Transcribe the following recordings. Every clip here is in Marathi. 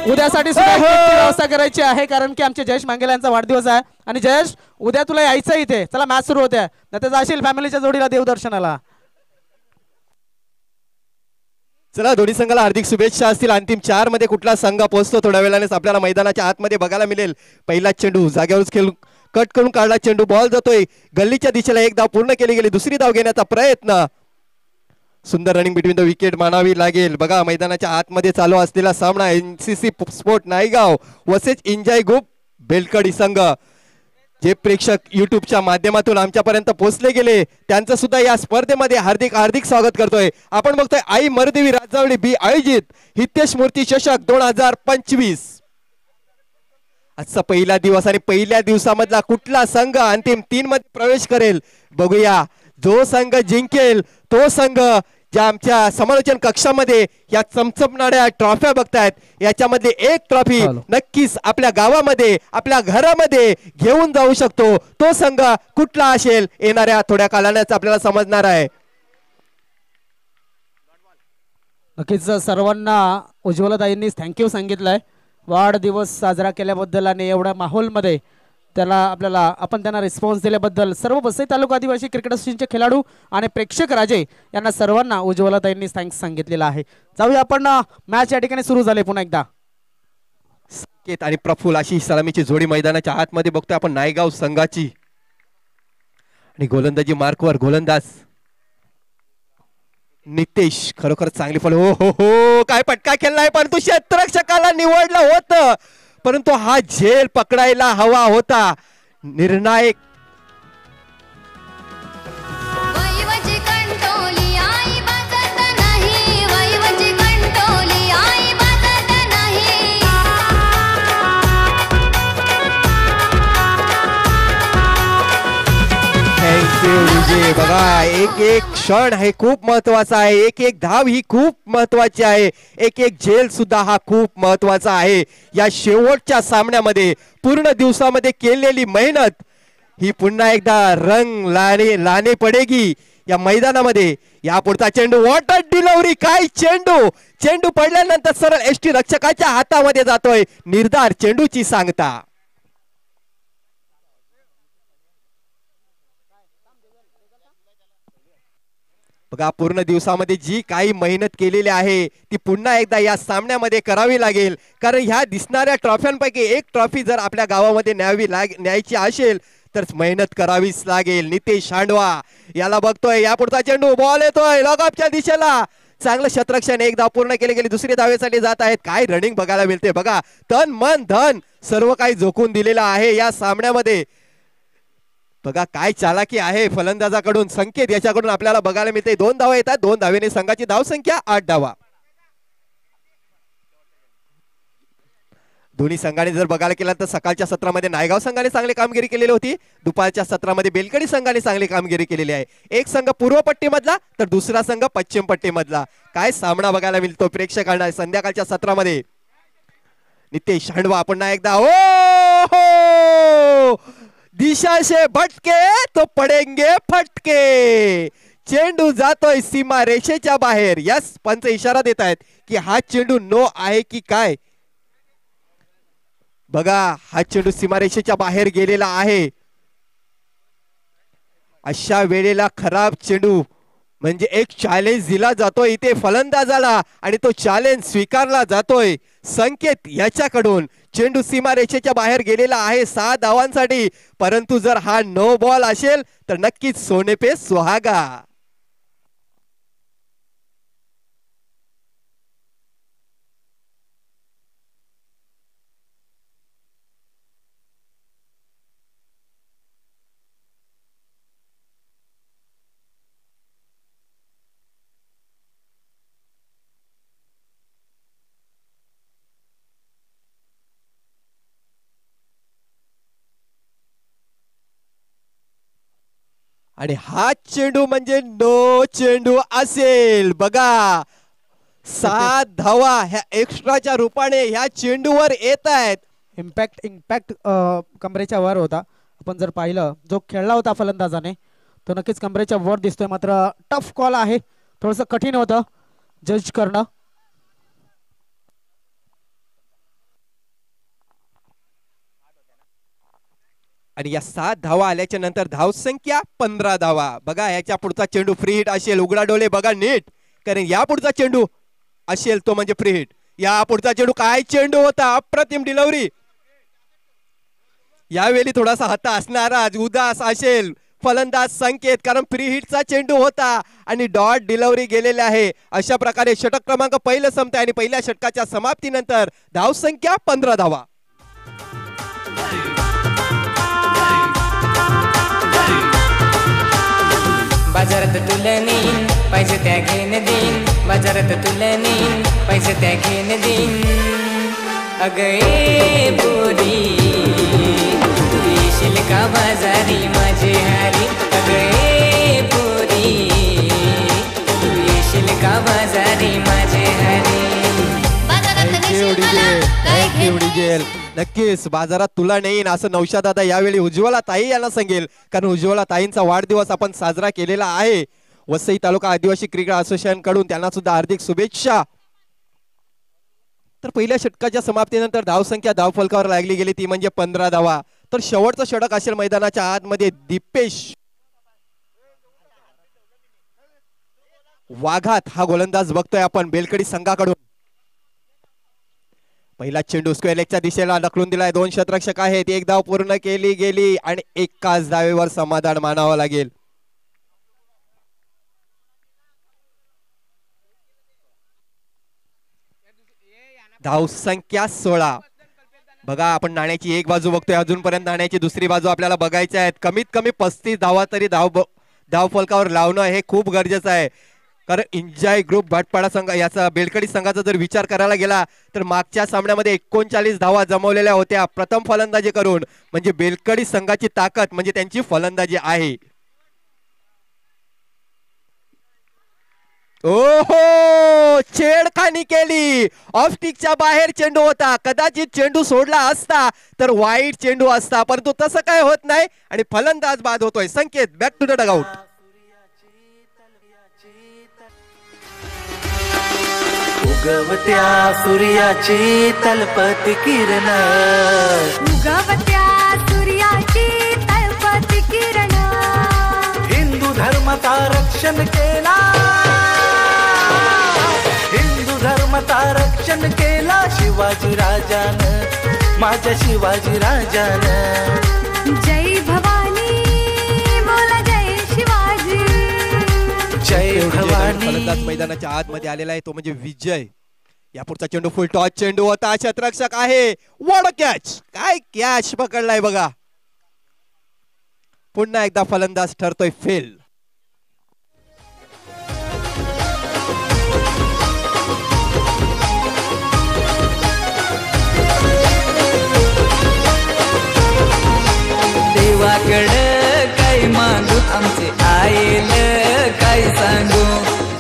उद्यासाठी सुद्धा एक व्यवस्था करायची आहे, कारण की आमचे जयेश मांगेला यांचा वाढदिवस आहे. आणि जयेश, उद्या तुला यायचं इथे. चला मॅच सुरू होते, नाही जाशील फॅमिलीच्या जोडीला देवदर्शनाला. चला दोन्ही संघाला हार्दिक शुभेच्छा असतील. अंतिम 4 मध्ये कुठला संघ पोहोचतो थोड्या वेळानेच आपल्याला मैदानाच्या आतमध्ये बघायला मिळेल. पहिला चेंडू जागेवरच खेळून कट करून काढला चेंडू, बॉल जातोय गल्लीच्या दिशेला. एक धाव पूर्ण केली गेली, दुसरी धाव घेण्याचा प्रयत्न. सुंदर रनिंग बिटवीन द विकेट मानावी लागेल. बघा मैदानाच्या आतमध्ये चालू असलेला सामना एनसीसी स्पोर्ट नायगाव वसेच इंजाय ग्रुप बेलकडी संघ. जे प्रेक्षक युट्यूबच्या माध्यमातून आमच्यापर्यंत पोहोचले गेले त्यांचं सुद्धा या स्पर्धेमध्ये हार्दिक हार्दिक स्वागत करतोय. आपण बघतोय आई मरदेवी राजावळी बी आयोजित हितेश मूर्ती चषक 2025. आजचा पहिला दिवस आणि पहिल्या दिवसामधला कुठला संघ अंतिम 3 मध्ये प्रवेश करेल बघूया. जो संघ जिंकेल तो संघ ज्या आमच्या समालोचन कक्षामध्ये या चमचमणाऱ्या ट्रॉफ्या बघतायत याच्यामध्ये एक ट्रॉफी नक्कीच आपल्या गावामध्ये आपल्या घरामध्ये घेऊन जाऊ शकतो. तो संघ कुठला असेल येणाऱ्या थोड्या काळानेच आपल्याला समजणार आहे. नक्कीच सर्वांना उज्ज्वलताईंनी थँक्यू सांगितलंय वाढदिवस साजरा केल्याबद्दल आणि एवढ्या माहोलमध्ये त्याला आपण त्यांना रिस्पॉन्स दिल्याबद्दल. सर्व वसई तालुका आदिवासी क्रिकेट असोसिएशनचे खेळाडू आणि प्रेक्षक राजे यांना सर्वांना उज्ज्वलताईंनी थँक्स सांगितलेला आहे. जाऊया आपण, मॅच या ठिकाणी सुरू झाले पुन्हा एकदा. संकेत आणि प्रफुल्ल अशी सलामीची जोडी मैदानाच्या आतमध्ये बघतोय आपण नायगाव संघाची. आणि गोलंदाजी मार्कवर गोलंदाज नितेश. खरोखर चांगली फॉल. हो हो हो, काय पटका केलाय पण तू क्षेत्ररक्षकाला निवडलं होतं, परंतु हा झेल पकडायला हवा होता. निर्णायक विजय. बघा एक एक क्षण हे खूप महत्वाचा आहे, एक एक धाव ही खूप महत्वाची आहे, एक एक झेल सुद्धा हा खूप महत्वाचा आहे. या शेवटच्या सामन्यामध्ये पूर्ण दिवसामध्ये केलेली मेहनत ही पुन्हा एकदा रंग लाने पडेगी या मैदानामध्ये. या पुढचा चेंडू, वॉटर डिलिव्हरी, काय चेंडू पडल्यानंतर सरळ एसटी रक्षकाच्या हातामध्ये जातोय. निर्धार चेंडूची सांगता. बघा पूर्ण दिवसामध्ये जी काही मेहनत केलेली आहे ती पुन्हा एकदा या सामन्यामध्ये करावी लागेल, कारण ह्या दिसणाऱ्या ट्रॉफ्यांपैकी एक ट्रॉफी जर आपल्या गावामध्ये न्यायची असेल तर मेहनत करावीच लागेल. नितेश हांडवा याला बघतोय, या पुढचा चेंडू, बॉल येतोय लॉगअपच्या दिशेला. चांगलं शतरक्षण, एक धाव पूर्ण केली गेली, दुसरी धावेसाठी जात आहेत. काय रनिंग बघायला मिळते बघा. तन मन धन सर्व काही झोकून दिलेलं आहे या सामन्यामध्ये. बघा काय चालाकी आहे फलंदाजाकडून. संकेत याच्याकडून आपल्याला बघायला मिळते. 2 धावा येतात, 2 धावेने संघाची धावसंख्या 8 धावा. दोन्ही संघाने जर बघायला केलं तर सकाळच्या सत्रामध्ये नायगाव संघाने चांगली कामगिरी केलेली होती, दुपारच्या सत्रामध्ये बेलकडी संघाने चांगली कामगिरी केलेली आहे. एक संघ पूर्व पट्टीमधला तर दुसरा संघ पश्चिम पट्टीमधला. काय सामना बघायला मिळतो प्रेक्षकांना संध्याकाळच्या सत्रामध्ये. नितेश हांडवा पुन्हा एकदा, हो दिशा से भटके तो पडेंगे फटके. चेंडू जातोय सीमा रेषेच्या बाहेर. यस, पंच इशारा देत आहेत की हा चेंडू नो आहे की काय. बघा हा चेंडू सीमारेषेच्या बाहेर गेलेला आहे. अशा वेळेला खराब चेंडू म्हणजे एक चॅलेंज दिला जातोय इथे फलंदाजाला आणि तो चॅलेंज स्वीकारला जातोय संकेत याच्याकडून. चेंडू सीमारेषेच्या बाहेर गेलेला आहे 6 धावांसाठी, परंतु जर हा नो बॉल असेल तर नक्कीच सोने पे सुहागा. आणि हा चेंडू म्हणजे नो चेंडू असेल. बघा 7 धावा ह्या एक्स्ट्राच्या रूपाने ह्या चेंडूवर येत आहेत. इम्पॅक्ट कमरेच्या वर होता. आपण जर पाहिलं जो खेळला होता फलंदाजाने तो नक्कीच कमरेच्या वर दिसतोय. मात्र टफ कॉल आहे, थोडंसं कठीण होतं जज करणं. आणि या 7 धावा आल्याच्या नंतर धावसंख्या 15 धावा. बघा याच्या पुढचा चेंडू फ्री हिट असेल. उघडा डोळे बघा नीट, कारण या पुढचा चेंडू असेल तो म्हणजे फ्री हिट. या पुढचा चेंडू काय चेंडू होता, अप्रतिम डिलिव्हरी. यावेळी थोडासा हताश नाराज उदास असेल फलंदाज संकेत, कारण फ्री हिटचा चेंडू होता आणि डॉट डिलिव्हरी गेलेले आहे. अशा प्रकारे षटक क्रमांक पहिलं संपते आणि पहिल्या षटकाच्या समाप्तीनंतर धावसंख्या 15 धावा. बाजारात तुला नेईन पैसे त्या घेन देईन, बाजारात तुला नेईन पैसे त्या घेन देईन. अगे पोरी तू येशील का बाजारी माझे हारी, अगे पोरी तू येशील का बाजारी माझे हारी. नक्कीच बाजारात तुला नेईन असं नौशाद दादा यावेळी उज्ज्वला ताई यांना सांगेल, कारण उज्ज्वला ताईंचा वाढदिवस आपण साजरा केलेला आहे. वसई तालुका आदिवासी क्रिकेट असोसिएशन कडून त्यांना सुद्धा हार्दिक शुभेच्छा. तर पहिल्या षटकाच्या समाप्तीनंतर धावसंख्या धावफलकावर लागली गेली ती म्हणजे 15 धावा. तर शेवटचं षटक असेल मैदानाच्या आतमध्ये. दीपेश वाघात हा गोलंदाज बघतोय आपण बेलकडी संघाकडून. पहिला चेंडू स्क्वेअर लेगच्या दिशेला ढकलून दिलाय. 2 षटरक्षक आहेत. एक धाव पूर्ण केली गेली आणि एकाच धावेवर समाधान मानावं लागेल. धावसंख्या 16. बघा आपण नाण्याची एक बाजू बघतोय, अजूनपर्यंत नाण्याची दुसरी बाजू आपल्याला बघायची आहे. कमीत कमी 35 धावा तरी धाव फलकावर लावणं हे खूप गरजेचं आहे. कारण एन्जॉय ग्रुप भाटपाडा संघ याचा बेलकडी संघाचा जर विचार करायला गेला तर मागच्या सामन्यामध्ये 39 धावा जमवलेल्या होत्या प्रथम फलंदाजी करून. म्हणजे बेलकडी संघाची ताकद म्हणजे त्यांची फलंदाजी आहे. ओहो छेडखानी केली. ऑफस्टिकच्या बाहेर चेंडू होता. कदाचित चेंडू सोडला असता तर वाईट चेंडू असता, परंतु तसं काय होत नाही आणि फलंदाज बाद होतोय. संकेत बॅक टू द डगआउट. उगवत्या सूर्याची तलपत किरण, उगवत्या सूर्याची तळपत किरण, हिंदू धर्माचा रक्षण केला, हिंदू धर्माचा रक्षण केला शिवाजी राजानं, माझ्या शिवाजी राजानं. जय भवानी बोला जय शिवाजी, जय भवानी. फलंदाज मैदानाच्या आतमध्ये आलेला आहे तो म्हणजे विजय. या पुढचा चेंडू फुल टॉस चेंडू होता. क्षेत्ररक्षक आहे. वॉड कॅच, काय कॅच पकडलाय बघा. पुन्हा एकदा फलंदाज ठरतोय फेल. देवाकडं काय मागू आमचे आईल काय सांगू,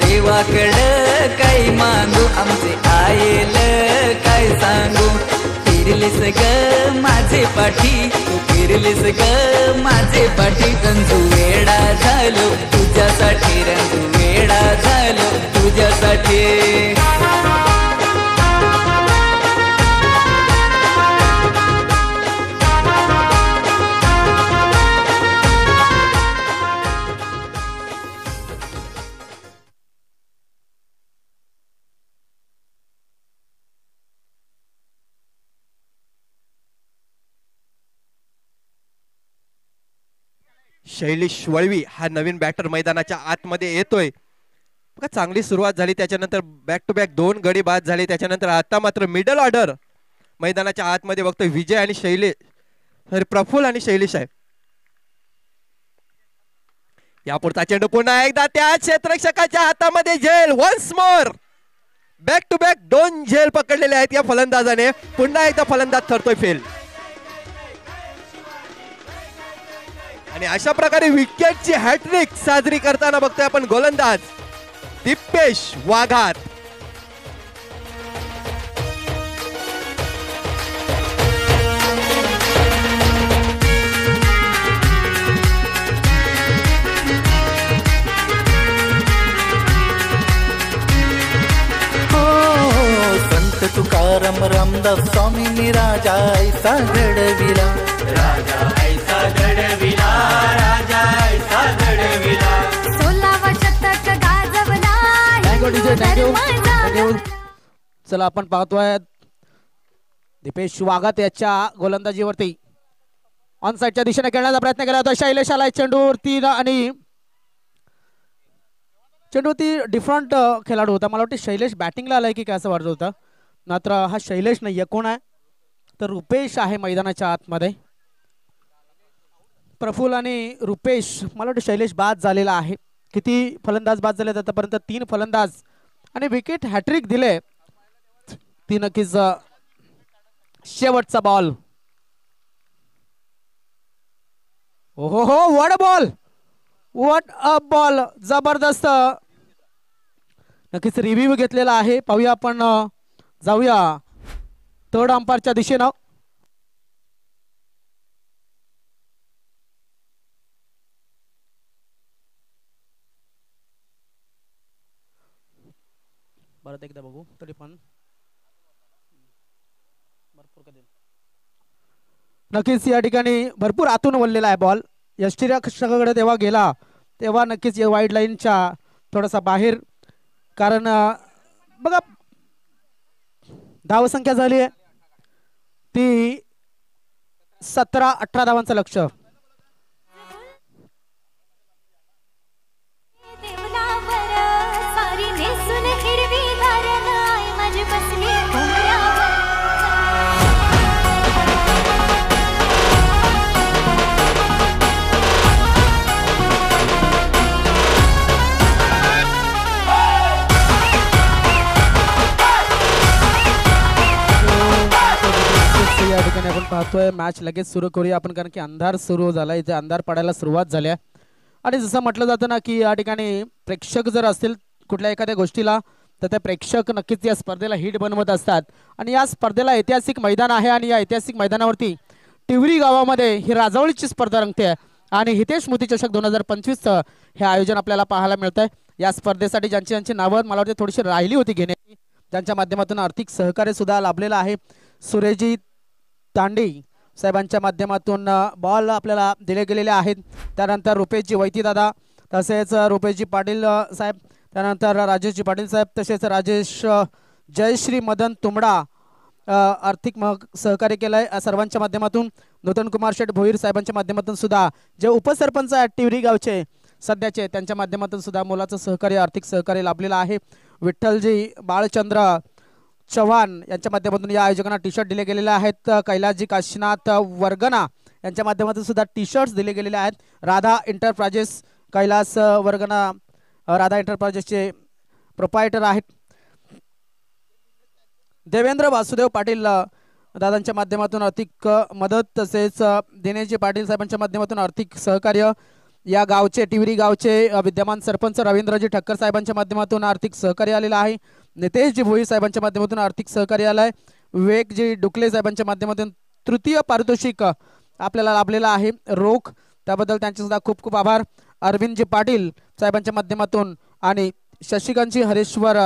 देवाकडं काय मागू आमचे आईल काय सांगू. फिरलीस ग माझे पाठी, तू फिरलीस ग माझे पाठी. रंजू वेडा झालो तुझ्यासाठी, रंजू वेडा झालो तुझ्यासाठी. शैलेश वळवी हा नवीन बॅटर मैदानाच्या आतमध्ये येतोय. बघा चांगली सुरुवात झाली, त्याच्यानंतर बॅक टू बॅक 2 गडी बाद झाले. त्याच्यानंतर आता मात्र मिडल ऑर्डर मैदानाच्या आतमध्ये बघतोय विजय आणि शैलेश, प्रफुल्ल आणि शैलेश आहे. यापुढचा चेंडू पुन्हा एकदा त्या क्षेत्ररक्षकाच्या हातामध्ये. झेल once more. Back to back 2 झेल पकडलेले आहेत या फलंदाजाने. पुन्हा एकदा फलंदाज ठरतोय फेल. आणि अशा प्रकारे विकेटची हॅट्रिक साजरी करताना बघतोय आपण गोलंदाज दीपेश वाघात. संत तुकाराम रामदास स्वामींनी राजा ऐसा घडविला, राजा ऐसा ऐसा घडविला राजा ऐसा घडविला 16वा शतक गाजवला थँक्यू हिंदू डीजे थँक्यू धर्म चला आपण पाहतोय दीपेश वाघत याच्या गोलंदाजीवरती ऑन साईडच्या दिशेने खेळण्याचा प्रयत्न केला होता शैलेश आलाय चेंडूवरती आणि चेंडूवरती डिफरंट खेळाडू होता मला वाटतं शैलेश बॅटिंगला आलाय की काय असं वाटत होतं मात्र हा शैलेश नाही कोण आहे तर रुपेश आहे मैदानाच्या आतमध्ये प्रफुल आणि रुपेश मला वाटतं शैलेश बाद झालेला आहे किती फलंदाज बाद झाले आतापर्यंत 3 फलंदाज आणि विकेट हॅट्रिक दिले ती नक्कीच शेवटचा बॉल हो हो व्हॉट अ बॉल जबरदस्त नक्कीच रिव्ह्यू घेतलेला आहे पाहूया आपण जाऊया थर्ड अंपायरच्या दिशेनं परत एकदा बघू तरी पण नक्कीच या ठिकाणी भरपूर आतून वळलेला आहे बॉल यष्टीरक्षकाकडे तेव्हा गेला तेव्हा नक्कीच या वाईड लाईनच्या थोडासा बाहेर कारण बघा धावसंख्या झाली आहे ती 17-18 धावांचं लक्ष देवलावर सारी नेसून हिरवी धारण आई माझी बसली घोंगड्यावर या ठिकाणी आपण पाहतोय मॅच लगेच सुरू करूया आपण कारण की अंधार सुरू झाला इथे अंधार पडायला सुरुवात झाली आहे आणि जसं म्हटलं जातं ना की या ठिकाणी प्रेक्षक जर असतील कुठल्या एखाद्या गोष्टीला तर ते प्रेक्षक नक्कीच या स्पर्धेला हिट बनवत असतात आणि या स्पर्धेला ऐतिहासिक मैदान आहे आणि या ऐतिहासिक मैदानावरती टिवरी गावामध्ये ही राजवळीची स्पर्धा रंगते आणि हितेश स्मृती चषक 2025 हे आयोजन आपल्याला पाहायला मिळत आहे या स्पर्धेसाठी ज्यांची नावं मला वाटते थोडीशी राहिली होती घेण्याची ज्यांच्या माध्यमातून आर्थिक सहकार्य सुद्धा लाभलेलं आहे सुरेजी तांडी साहेबांच्या माध्यमातून बॉल आपल्याला दिले गेलेले आहेत त्यानंतर रुपेशजी वैतीदादा तसेच रुपेशजी पाटील साहेब त्यानंतर राजेशजी पाटील साहेब तसेच राजेश जयश्री मदन तुंबडा आर्थिक सहकार्य केलं आहे सर्वांच्या माध्यमातून नूतन कुमार शेठ भोईर साहेबांच्या माध्यमातून सुद्धा जे उपसरपंच आहेत टिवरी गावचे सध्याचे त्यांच्या माध्यमातून सुद्धा मोलाचं सहकार्य आर्थिक सहकार्य लाभलेलं आहे विठ्ठलजी बाळचंद्र चव्हाण यांच्या माध्यमातून या आयोजकांना टी शर्ट दिले गेलेले आहेत कैलासजी काशीनाथ वर्गना यांच्या माध्यमातून सुद्धा टी शर्ट्स दिले गेलेले आहेत राधा एंटरप्राइजेस कैलास वर्गना राधा एंटरप्राइजेसचे प्रोपायटर आहेत देवेंद्र वासुदेव पाटील दादांच्या माध्यमातून आर्थिक मदत तसेच दिनेशजी पाटील साहेबांच्या माध्यमातून आर्थिक सहकार्य या गावचे टिवरी गावचे विद्यमान सरपंच रवींद्रजी ठक्कर साहेबांच्या माध्यमातून आर्थिक सहकार्य आलेलं आहे नितेशजी भोईर साहेबांच्या माध्यमातून आर्थिक सहकार्य आलं आहे विवेकजी डुकले साहेबांच्या माध्यमातून तृतीय पारितोषिक आपल्याला लाभलेलं आहे रोख त्याबद्दल त्यांचे सुद्धा खूप खूप आभार अरविंदजी पाटील साहेबांच्या माध्यमातून आणि शशिकांतजी हरेश्वर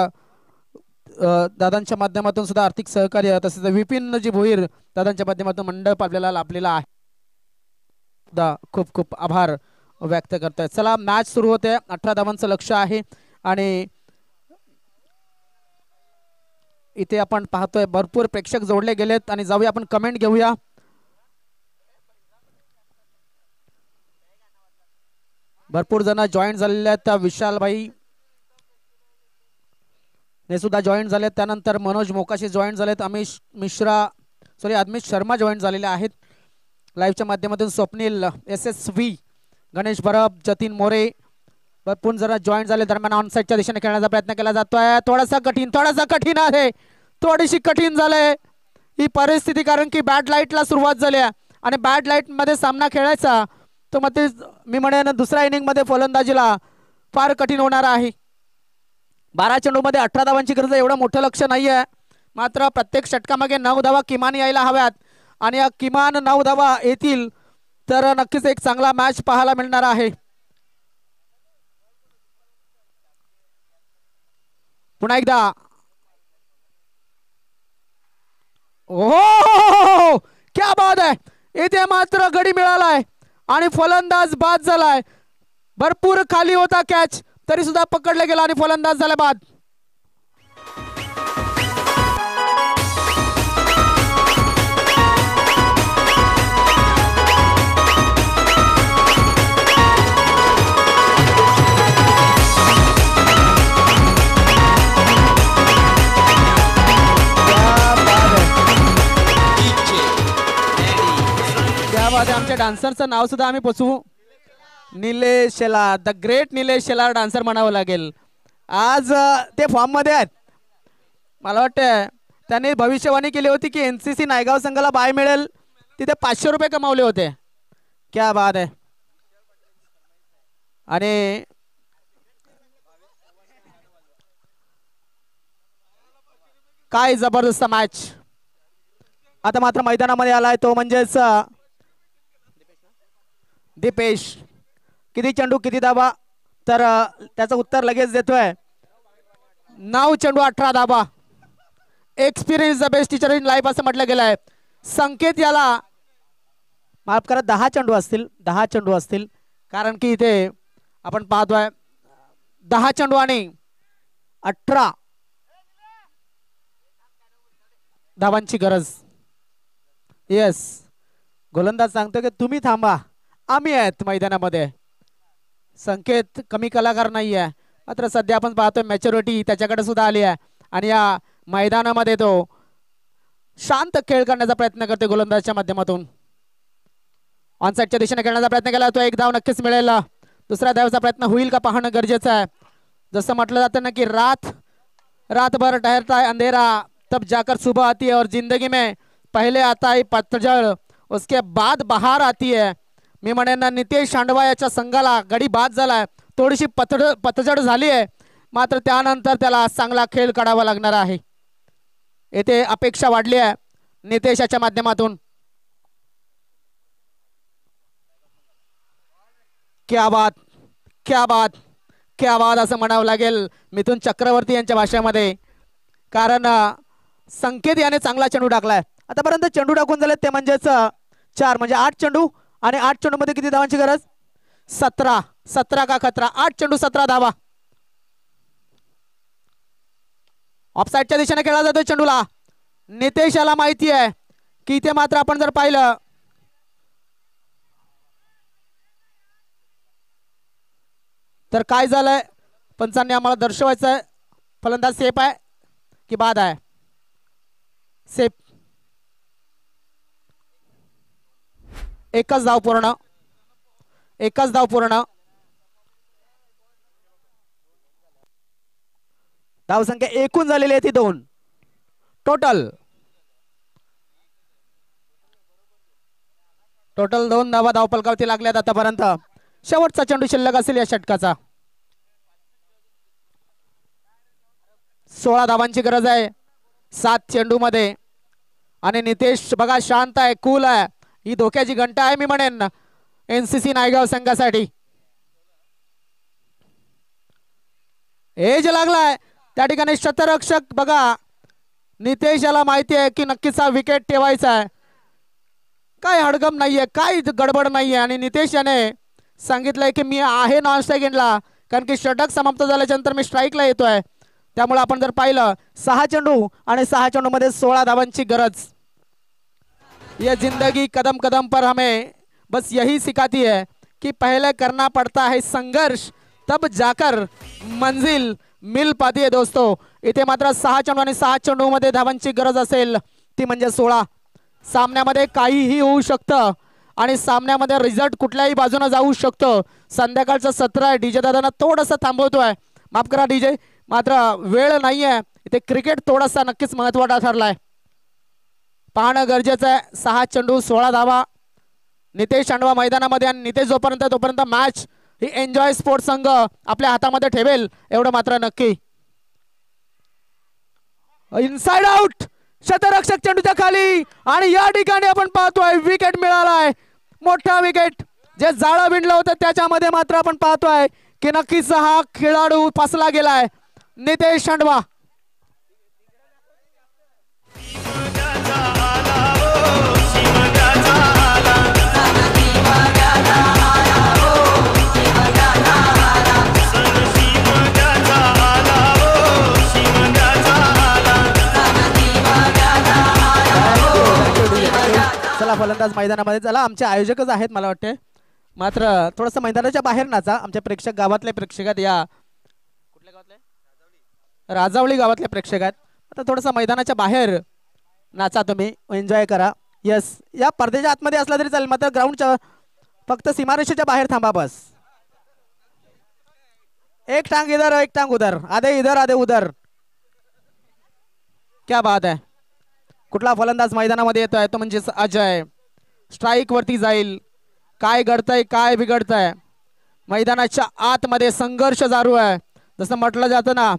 दादांच्या माध्यमातून सुद्धा आर्थिक सहकार्य तसेच विपिनजी भोईर दादांच्या माध्यमातून मंडप आपल्याला लाभलेला आहे खूप खूप आभार व्यक्त करताय चला मॅच सुरू होते 18 धावांचं लक्ष आहे आणि इथे आपण पाहतोय भरपूर प्रेक्षक जोडले गेलेत आणि जाऊया आपण कमेंट घेऊया भरपूर जण जॉईन झालेले आहेत विशालभाई ने सुद्धा जॉईन झालेत त्यानंतर मनोज मोकाशी जॉईन झालेत अमित शर्मा जॉईन झालेले आहेत लाईव्हच्या माध्यमातून स्वप्नील SSV गणेश भरब जतीन मोरे भरपूर जरा जॉईन झाले दरम्यान ऑनसाईडच्या दिशेने खेळण्याचा प्रयत्न केला जातोय थोडासा कठीण आहे थोडीशी कठीण झालंय ही परिस्थिती कारण की बॅड लाईटला सुरुवात झाली आणि बॅड लाईट मध्ये सामना खेळायचा तो मग मी म्हणेन दुसऱ्या इनिंग मध्ये फलंदाजीला फार कठीण होणार आहे 12 चेंडूमध्ये 18 धावांची गरज एवढं मोठं लक्ष नाहीये मात्र प्रत्येक षटकामागे 9 धावा किमान यायला हव्यात आणि या किमान 9 धावा येतील तर नक्कीच एक चांगला मॅच पाहायला मिळणार आहे पुन्हा एकदा ओ क्या बात है इथे मात्र गडी मिळालाय आणि फलंदाज बाद झालाय. भरपूर खाली होता कॅच तरी सुद्धा पकडला गेला आणि फलंदाज झाला बाद. आमच्या डान्सरचं नाव सुद्धा आम्ही पोचवू. Nilesh Shelar, the great Nilesh Shelar dancer म्हणावं लागेल. आज ते फॉर्म मध्ये आहेत. मला वाटतं त्यांनी भविष्यवाणी केली होती की NCC नायगाव संघाला बाय मिळेल. तिथे 500 रुपये कमावले होते. क्या बात आहे. आणि काय जबरदस्त मॅच. आता मात्र मैदानामध्ये आलाय तो म्हणजेच दीपेश. किती चेंडू किती धाबा, तर त्याचं उत्तर लगेच देतोय. 9 चेंडू 18 धाबा. Experience the best teacher in life असं म्हटलं गेलं आहे. संकेत याला माफ करा 10 चेंडू असतील, 10 चेंडू असतील, कारण की इथे आपण पाहतोय 10 चेंडू आणि 18 धावांची गरज. येस, गोलंदाज सांगतो की तुम्ही थांबा, आम्ही आहेत मैदानामध्ये. संकेत कमी कलाकार नाही आहे, मात्र सध्या आपण पाहतोय मॅच्युरिटी त्याच्याकडे सुद्धा आली आहे आणि या मैदानामध्ये तो शांत खेळ करण्याचा प्रयत्न करते गोलंदाजच्या माध्यमातून. ऑनसाईडच्या दिशेने खेळण्याचा प्रयत्न केला, तो एक धाव नक्कीच मिळेल. दुसऱ्या धावाचा प्रयत्न होईल का पाहणं गरजेचं आहे. जसं म्हटलं जातं ना की रातभर ठहरता है अंधेरा तब जाकर सुबह आती है और जिंदगी में पहले आता है पतझड़ उसके बाद बहार आती है. मी म्हणेन नितेश शांडवा याच्या संघाला गडी बाद झालाय. थोडीशी पतझड झाली आहे, मात्र त्यानंतर त्याला चांगला खेळ काढावा लागणार आहे. येथे अपेक्षा वाढली आहे नितेशाच्या माध्यमातून. क्या बात, क्या बात, क्या बात असं म्हणावं लागेल मिथुन चक्रवर्ती यांच्या भाषेमध्ये, कारण संकेत याने चांगला चेंडू टाकलाय. आतापर्यंत चेंडू टाकून झाले ते म्हणजेच 4 म्हणजे 8 चेंडू आणि 8 चेंडू मध्ये किती धावांची गरज? 17 का खतरा. 8 चेंडू 17 धावा. ऑफसाईडच्या दिशेने खेळला जातोय चेंडूला. नितेशाला माहिती आहे की इथे मात्र आपण जर पाहिलं तर काय झालंय, पंचांनी आम्हाला दर्शवायचं आहे. फलंदाज सेफ आहे की बाद आहे? सेफ. एकच धाव पूर्ण, एकच धाव पूर्ण. धाव संख्या एकूण झालेली आहे ती 2 टोटल 2 धावा धावफलकावरती लागल्यात आतापर्यंत. शेवटचा चेंडू शिल्लक असेल या षटकाचा. 16 धावांची गरज आहे 7 चेंडू मध्ये. आणि नितेश बघा शांत आहे, कूल आहे. ही धोक्याची घंटा आहे मी म्हणेन NCC नायगाव संघासाठी. एज लागलाय त्या ठिकाणी शतरक्षक बघा. नितेश याला माहिती आहे की नक्कीच हा विकेट ठेवायचा आहे. काय हडगम नाहीये, काय गडबड नाहीये. आणि नितेश याने सांगितलंय की मी आहे नॉन स्ट्राईक एंडला, कारण की षटक समाप्त झाल्याच्या नंतर मी स्ट्राईकला येतोय. त्यामुळे आपण जर पाहिलं 6 चेंडू आणि 6 चेंडू मध्ये 16 धावांची गरज. ये जिंदगी कदम कदम पर हमें बस यही सिखाती है कि पहले करना पड़ता है संघर्ष तब जाकर मंजिल मिल पाती है दोस्तों. इथे मात्र 6 चेंडू आणि 6 चेंडू मध्ये धावांची गरज असेल ती म्हणजे 16. सामन्यामध्ये काहीही होऊ शकतं आणि सामन्यामध्ये रिझल्ट कुठल्याही बाजूने जाऊ शकतो. संध्याकाळचं सत्र आहे. डीजे दादांना थोडंसं थांबवतोय, माफ करा डीजे, मात्र वेळ नाहीये. इथे क्रिकेट थोडासा नक्कीच महत्त्वाचा ठरलाय, पाहणं गरजेचं आहे. 6 चेंडू 16 धावा. नितेश शांडवा मैदानामध्ये आणि नितेश तोपर्यंत मॅच ही एन्जॉय स्पोर्ट्स संघ आपल्या हातामध्ये ठेवेल एवढं मात्र नक्की. इनसाइड आउट, शतरक्षक चेंडूच्या खाली आणि या ठिकाणी आपण पाहतोय विकेट मिळालाय. मोठा विकेट जे जाळं विणलं होतं त्याच्यामध्ये मात्र आपण पाहतोय की नक्कीच हा खेळाडू फसला गेलाय. नितेश शांडवा. शिवराजा आला फलंदाज मैदानामध्ये. चला आमचे आयोजकच आहेत मला वाटते, मात्र थोडंसं मैदानाच्या बाहेर नाचा. आमचे प्रेक्षक गावातले प्रेक्षक आहेत, या कुठल्या गावातले, राजावळी गावातले प्रेक्षक आहेत. आता थोडंसं मैदानाच्या बाहेर नाचा, तुम्ही एन्जॉय करा. यस, या पडद्याच्या आतमध्ये असला तरी चालेल, मात्र ग्राउंडच्या फक्त सीमारेषेच्या बाहेर थांबा बस. एक टांग इधर एक टांग उधर, आधे इधर आधे उधर. क्या बात आहे. कुठला फलंदाज मैदानामध्ये येतोय तो म्हणजे अजय. स्ट्राईक वरती जाईल. काय घडतंय काय बिघडतंय, मैदानाच्या आतमध्ये संघर्ष चालू आहे. जसं म्हटलं जातं ना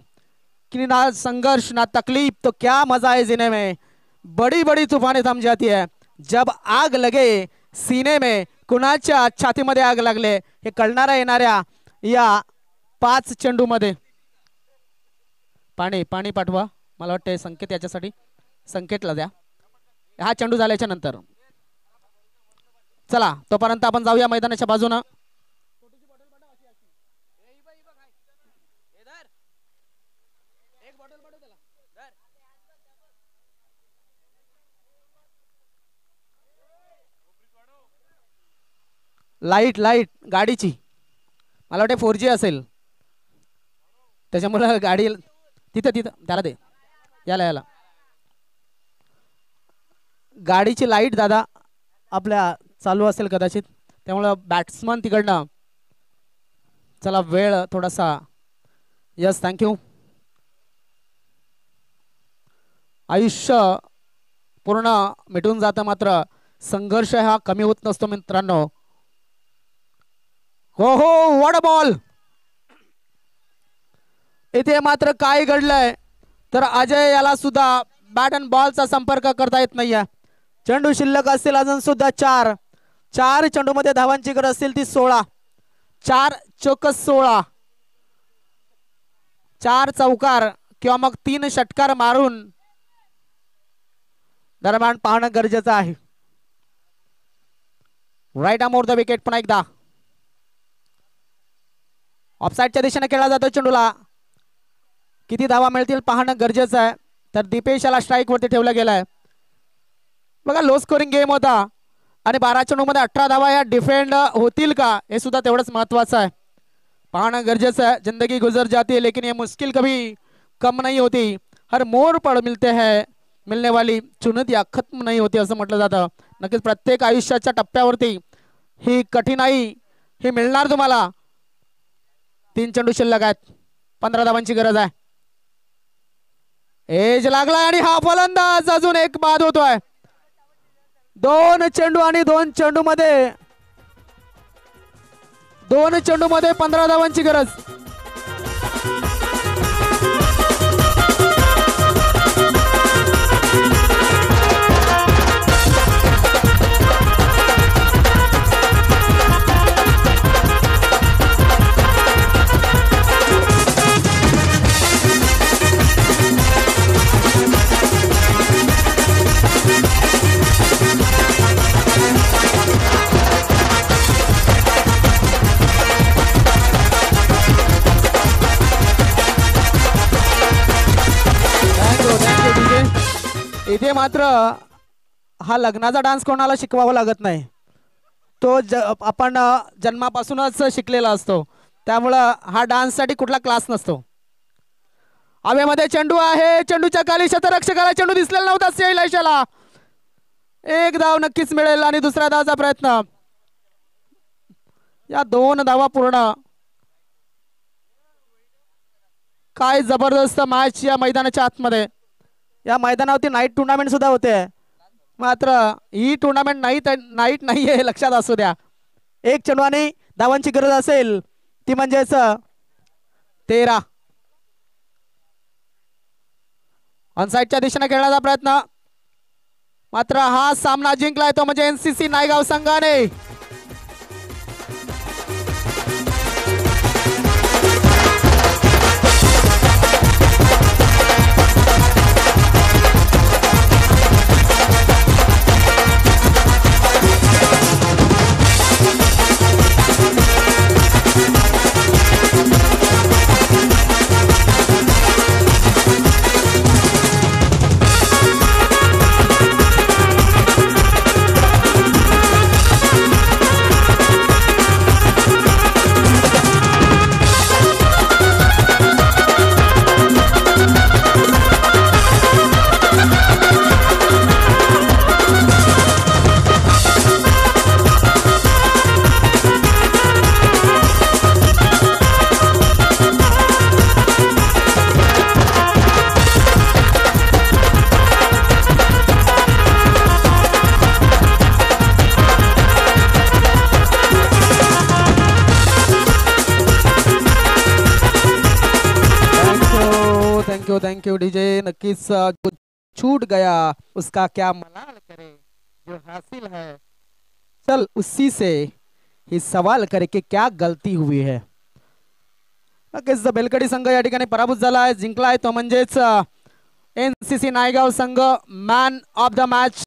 कि ना संघर्ष ना तकलीफ तो क्या मजा है जीने में, बड़ी बड़ी तूफाने थम जाती है जब आग लगे सीने में. कुणाच्या छातीमध्ये आग लागले हे कळणाऱ्या येणाऱ्या या 5 चेंडूमध्ये. पाणी पाणी पाठवा, मला वाटतं संकेत याच्यासाठी संकेतला द्या. हा चेंडू झाल्याच्या नंतर चला तोपर्यंत आपण जाऊया मैदानाच्या बाजूनं. लाईट लाईट गाडीची मला वाटते 4G असेल, त्याच्यामुळे गाडी तिथं तिथं त्याला दे, याला याला गाडीची लाईट दादा आपल्या चालू असेल कदाचित, त्यामुळं बॅट्समन तिकडनं. चला वेळ थोडासा. Yes thank you. आयुष्य पूर्ण मिटून जातं, मात्र संघर्ष हा कमी होत नसतो मित्रांनो. हो हो, व्हॉट अ बॉल. इथे मात्र काय घडलंय तर अजय याला सुद्धा बॅट अँड बॉलचा संपर्क करता येत नाहीये. चेंडू शिल्लक असतील अजून सुद्धा 4 चेंडूमध्ये धावांची गरज असतील ती 16. 4 चौक 16. 4 चौकार किंवा मग 3 षटकार मारून दरम्यान पाहणं गरजेचं आहे. Right arm over the wicket. पुन्हा एकदा ऑफसाईडच्या दिशेने खेळला जातो चेंडूला. किती धावा मिळतील पाहणं गरजेचं आहे. तर दीपेश याला स्ट्राईक वरती ठेवला गेलाय. बघा लो स्कोरिंग गेम होता आणि 12 चेंडूमध्ये 18 धावा या डिफेंड होतील का हे सुद्धा तेवढंच महत्वाचं आहे. पाहणं गरजेचं आहे. जिंदगी गुजर जाती है लेकिन ये मुश्किल कभी कम नहीं होती. हर मोड़ पर मिलते हैं, मिलने वाली चुनौतियां खत्म नहीं होती असं म्हटलं जातं. नक्कीच प्रत्येक आयुष्याच्या टप्प्यावरती ही कठीणाई ही मिळणार तुम्हाला. 3 चेंडू शिल्लक आहेत, 15 धावांची गरज आहे. एज लागलाय आणि हा फलंदाज अजून एक बाद होतोय. 2 चेंडू आणि 2 चेंडूमध्ये 15 धावांची गरज. इथे मात्र हा लग्नाचा डान्स कोणाला शिकवावा लागत नाही, तो आपण जन्मापासूनच शिकलेला असतो. त्यामुळं हा डान्ससाठी कुठला क्लास नसतो. हवेमध्ये चेंडू आहे, चेंडूच्या खाली शतरक्षकाला चेंडू दिसलेला नव्हता. सेलायशाला एक धाव नक्कीच मिळेल आणि दुसऱ्या धावाचा प्रयत्न. या 2 धावा पूर्ण. काय जबरदस्त मॅच या मैदानाच्या आतमध्ये. या मैदानावरती नाईट टुर्नामेंट सुद्धा होते, मात्र ही टुर्नामेंट नाईट नाही आहे, लक्षात असू द्या. 1 चेंडू आणि धावांची गरज असेल ती म्हणजेच 13. ऑनसाईडच्या दिशेने खेळण्याचा प्रयत्न, मात्र हा सामना जिंकलाय तो म्हणजे NCC नायगाव संघाने. Thank you DJ. नक्कीच जो छूट गया उसका क्या मलाल करे, जो हासिल है चल उसी से ही सवाल करे की क्या गलती हुई है. नक्कीच बेलकडी संघ या ठिकाणी पराभूत झाला आहे, जिंकला आहे तो म्हणजेच NCC नायगाव संघ. Man of the match